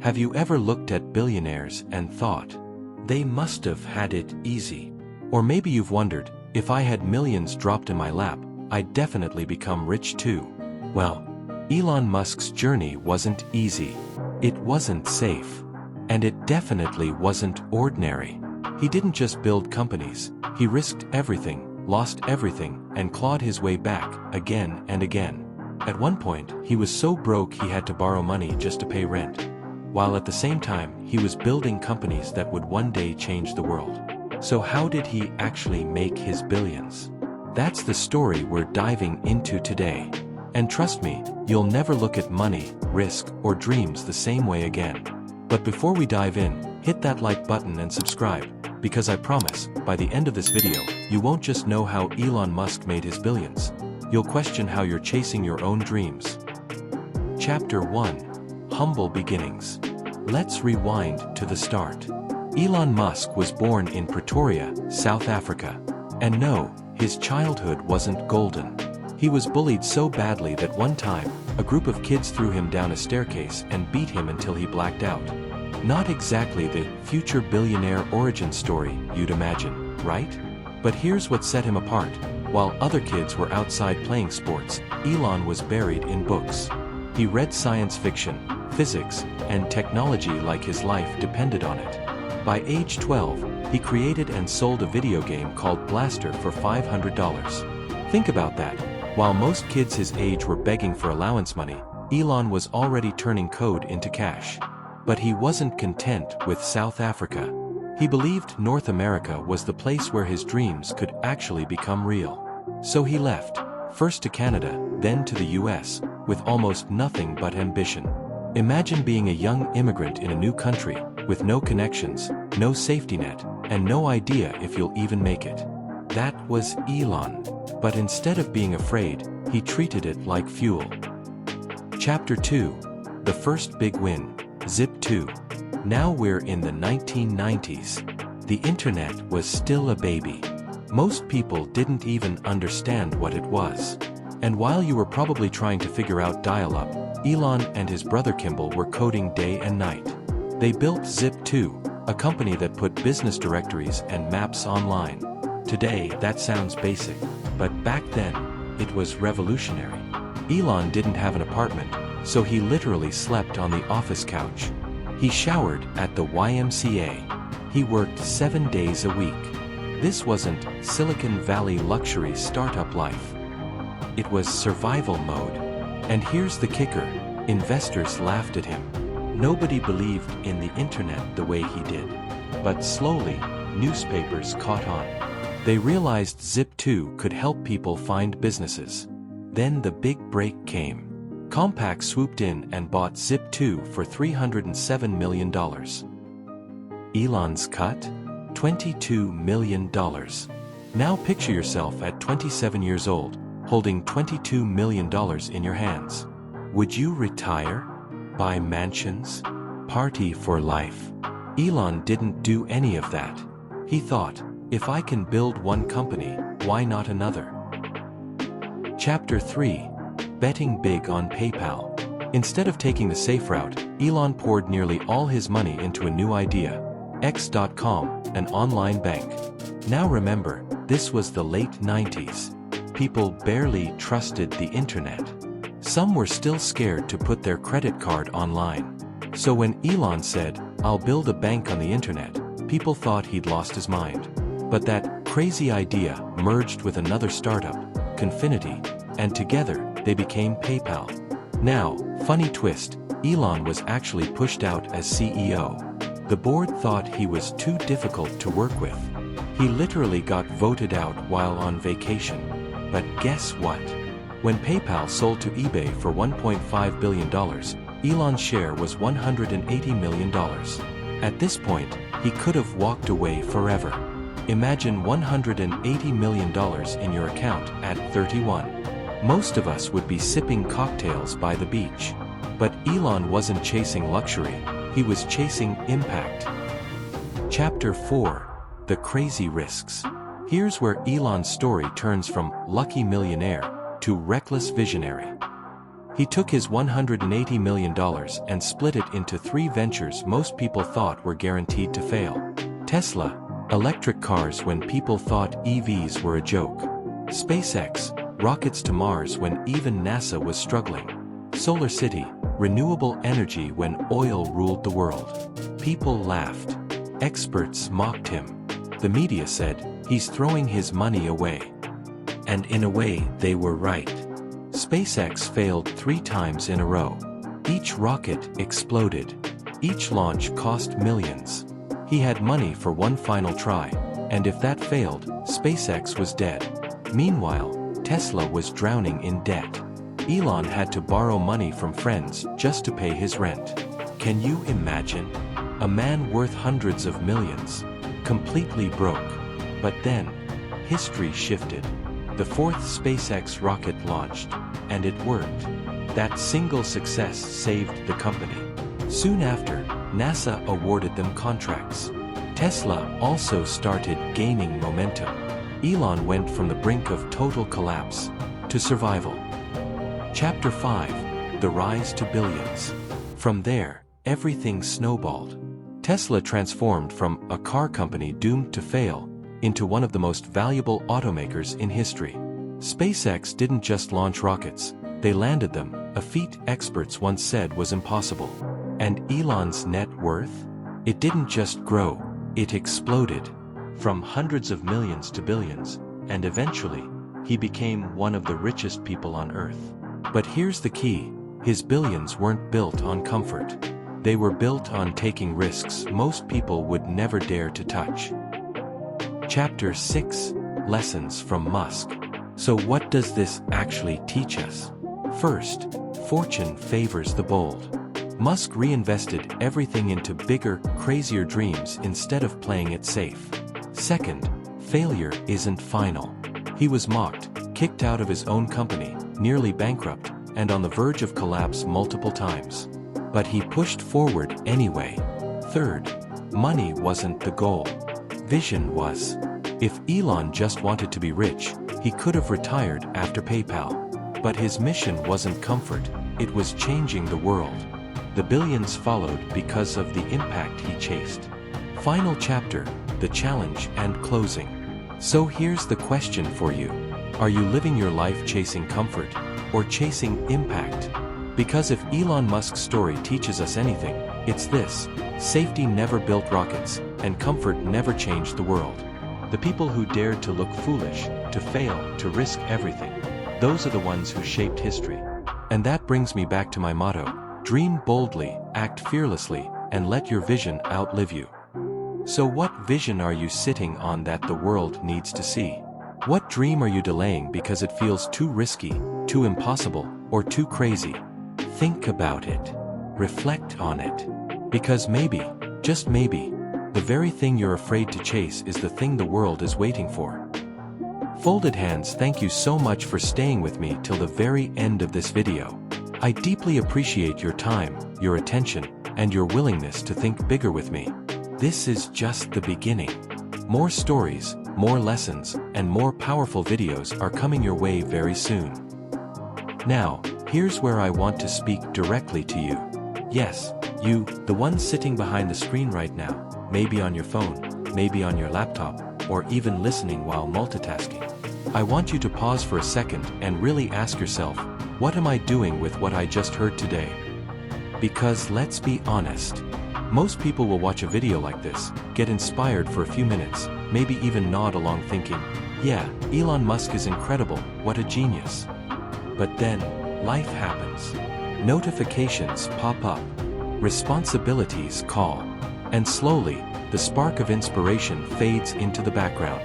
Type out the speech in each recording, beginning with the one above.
Have you ever looked at billionaires and thought, they must have had it easy? Or maybe you've wondered, if I had millions dropped in my lap, I'd definitely become rich too. Well, Elon Musk's journey wasn't easy. It wasn't safe. And it definitely wasn't ordinary. He didn't just build companies, he risked everything, lost everything, and clawed his way back, again and again. At one point, he was so broke he had to borrow money just to pay rent. While at the same time, he was building companies that would one day change the world. So how did he actually make his billions? That's the story we're diving into today. And trust me, you'll never look at money, risk, or dreams the same way again. But before we dive in, hit that like button and subscribe, because I promise, by the end of this video, you won't just know how Elon Musk made his billions. You'll question how you're chasing your own dreams. Chapter 1. Humble Beginnings. Let's rewind to the start. Elon Musk was born in Pretoria, South Africa. And no, his childhood wasn't golden. He was bullied so badly that one time, a group of kids threw him down a staircase and beat him until he blacked out. Not exactly the future billionaire origin story you'd imagine, right? But here's what set him apart. While other kids were outside playing sports, Elon was buried in books. He read science fiction, physics, and technology like his life depended on it. By age 12, he created and sold a video game called Blaster for $500. Think about that. While most kids his age were begging for allowance money, Elon was already turning code into cash. But he wasn't content with South Africa. He believed North America was the place where his dreams could actually become real. So he left, first to Canada, then to the US, with almost nothing but ambition. Imagine being a young immigrant in a new country, with no connections, no safety net, and no idea if you'll even make it. That was Elon. But instead of being afraid, he treated it like fuel. Chapter 2. The first big win. Zip 2. Now we're in the 1990s. The internet was still a baby. Most people didn't even understand what it was. And while you were probably trying to figure out dial-up, Elon and his brother Kimball were coding day and night. They built Zip 2, a company that put business directories and maps online. Today, that sounds basic, but back then, it was revolutionary. Elon didn't have an apartment, so he literally slept on the office couch. He showered at the YMCA. He worked 7 days a week. This wasn't Silicon Valley luxury startup life. It was survival mode. And here's the kicker, investors laughed at him. Nobody believed in the internet the way he did. But slowly, newspapers caught on. They realized Zip 2 could help people find businesses. Then the big break came. Compaq swooped in and bought Zip 2 for $307 million. Elon's cut? $22 million. Now picture yourself at 27 years old, holding $22 million in your hands. Would you retire? Buy mansions? Party for life? Elon didn't do any of that. He thought, if I can build one company, why not another? Chapter 3. Betting big on PayPal. Instead of taking the safe route, Elon poured nearly all his money into a new idea. X.com, an online bank. Now remember, this was the late 90s. People barely trusted the internet. Some were still scared to put their credit card online. So when Elon said, "I'll build a bank on the internet," people thought he'd lost his mind. But that crazy idea merged with another startup, Confinity, and together, they became PayPal. Now, funny twist, Elon was actually pushed out as CEO. The board thought he was too difficult to work with. He literally got voted out while on vacation. But guess what? When PayPal sold to eBay for $1.5 billion, Elon's share was $180 million. At this point, he could have walked away forever. Imagine $180 million in your account at 31. Most of us would be sipping cocktails by the beach. But Elon wasn't chasing luxury, he was chasing impact. Chapter 4. The Crazy Risks. Here's where Elon's story turns from lucky millionaire to reckless visionary. He took his $180 million and split it into 3 ventures most people thought were guaranteed to fail. Tesla, electric cars when people thought EVs were a joke. SpaceX, rockets to Mars when even NASA was struggling. Solar City, renewable energy when oil ruled the world. People laughed. Experts mocked him. The media said, he's throwing his money away. And in a way, they were right. SpaceX failed 3 times in a row. Each rocket exploded. Each launch cost millions. He had money for one final try, and if that failed, SpaceX was dead. Meanwhile, Tesla was drowning in debt. Elon had to borrow money from friends just to pay his rent. Can you imagine? A man worth hundreds of millions, completely broke. But then, history shifted. The 4th SpaceX rocket launched, and it worked. That single success saved the company. Soon after, NASA awarded them contracts. Tesla also started gaining momentum. Elon went from the brink of total collapse to survival. Chapter 5: The Rise to Billions. From there, everything snowballed. Tesla transformed from a car company doomed to fail into one of the most valuable automakers in history. SpaceX didn't just launch rockets, they landed them, a feat experts once said was impossible. And Elon's net worth? It didn't just grow, it exploded. From hundreds of millions to billions, and eventually, he became one of the richest people on Earth. But here's the key, his billions weren't built on comfort. They were built on taking risks most people would never dare to touch. Chapter 6: Lessons from Musk. So what does this actually teach us? First, fortune favors the bold. Musk reinvested everything into bigger, crazier dreams instead of playing it safe. Second, failure isn't final. He was mocked, kicked out of his own company, nearly bankrupt, and on the verge of collapse multiple times. But he pushed forward anyway. Third, money wasn't the goal. Vision was. If Elon just wanted to be rich, he could have retired after PayPal. But his mission wasn't comfort, it was changing the world. The billions followed because of the impact he chased. Final chapter: the challenge and closing. So here's the question for you. Are you living your life chasing comfort, or chasing impact? Because if Elon Musk's story teaches us anything, it's this: safety never built rockets, and comfort never changed the world. The people who dared to look foolish, to fail, to risk everything, those are the ones who shaped history. And that brings me back to my motto: dream boldly, act fearlessly, and let your vision outlive you. So what vision are you sitting on that the world needs to see? What dream are you delaying because it feels too risky, too impossible, or too crazy? Think about it. Reflect on it. Because maybe, just maybe, the very thing you're afraid to chase is the thing the world is waiting for. Folded hands, thank you so much for staying with me till the very end of this video. I deeply appreciate your time, your attention, and your willingness to think bigger with me. This is just the beginning. More stories, more lessons, and more powerful videos are coming your way very soon. Now, here's where I want to speak directly to you. Yes, you, the one sitting behind the screen right now, maybe on your phone, maybe on your laptop, or even listening while multitasking. I want you to pause for a second and really ask yourself, what am I doing with what I just heard today? Because let's be honest, most people will watch a video like this, get inspired for a few minutes, maybe even nod along thinking, yeah, Elon Musk is incredible, what a genius. But then, life happens. Notifications pop up. Responsibilities call. And slowly, the spark of inspiration fades into the background.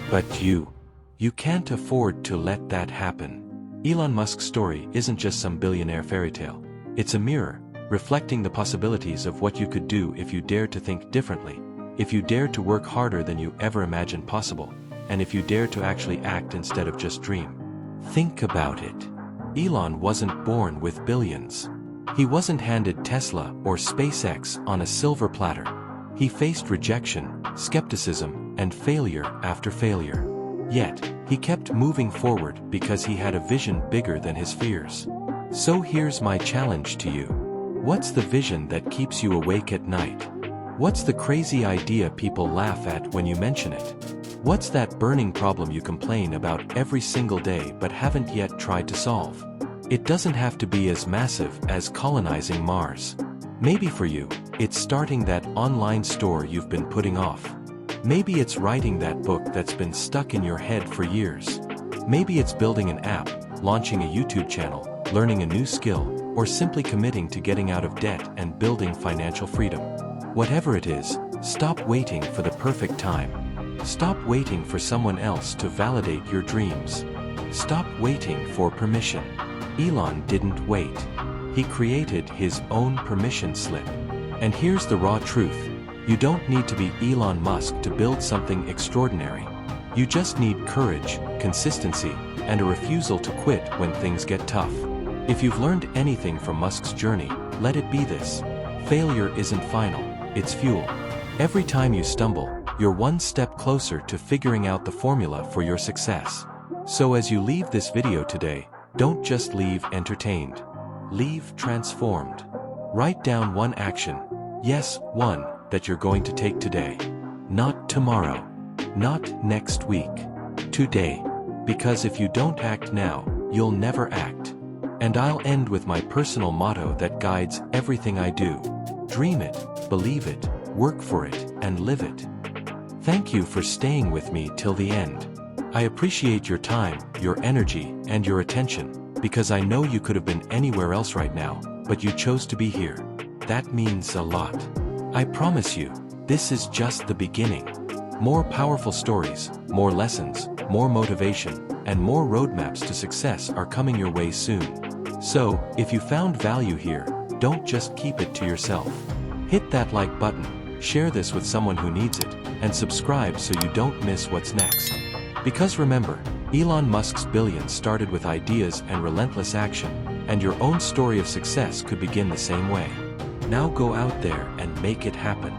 But you can't afford to let that happen. Elon Musk's story isn't just some billionaire fairy tale. It's a mirror, reflecting the possibilities of what you could do if you dared to think differently, if you dared to work harder than you ever imagined possible, and if you dared to actually act instead of just dream. Think about it. Elon wasn't born with billions. He wasn't handed Tesla or SpaceX on a silver platter. He faced rejection, skepticism, and failure after failure. Yet, he kept moving forward because he had a vision bigger than his fears. So here's my challenge to you. What's the vision that keeps you awake at night? What's the crazy idea people laugh at when you mention it? What's that burning problem you complain about every single day but haven't yet tried to solve? It doesn't have to be as massive as colonizing Mars. Maybe for you, it's starting that online store you've been putting off. Maybe it's writing that book that's been stuck in your head for years. Maybe it's building an app, launching a YouTube channel, learning a new skill, or simply committing to getting out of debt and building financial freedom. Whatever it is, stop waiting for the perfect time. Stop waiting for someone else to validate your dreams. Stop waiting for permission. Elon didn't wait. He created his own permission slip. And here's the raw truth. You don't need to be Elon Musk to build something extraordinary. You just need courage, consistency, and a refusal to quit when things get tough. If you've learned anything from Musk's journey, let it be this. Failure isn't final, it's fuel. Every time you stumble, you're one step closer to figuring out the formula for your success. So as you leave this video today, don't just leave entertained. Leave transformed. Write down one action, yes, one, that you're going to take today. Not tomorrow. Not next week. Today. Because if you don't act now, you'll never act. And I'll end with my personal motto that guides everything I do. Dream it, believe it, work for it, and live it. Thank you for staying with me till the end. I appreciate your time, your energy, and your attention, because I know you could have been anywhere else right now, but you chose to be here. That means a lot. I promise you, this is just the beginning. More powerful stories, more lessons, more motivation, and more roadmaps to success are coming your way soon. So, if you found value here, don't just keep it to yourself. Hit that like button, share this with someone who needs it, and subscribe so you don't miss what's next. Because remember, Elon Musk's billions started with ideas and relentless action, and your own story of success could begin the same way. Now go out there and make it happen.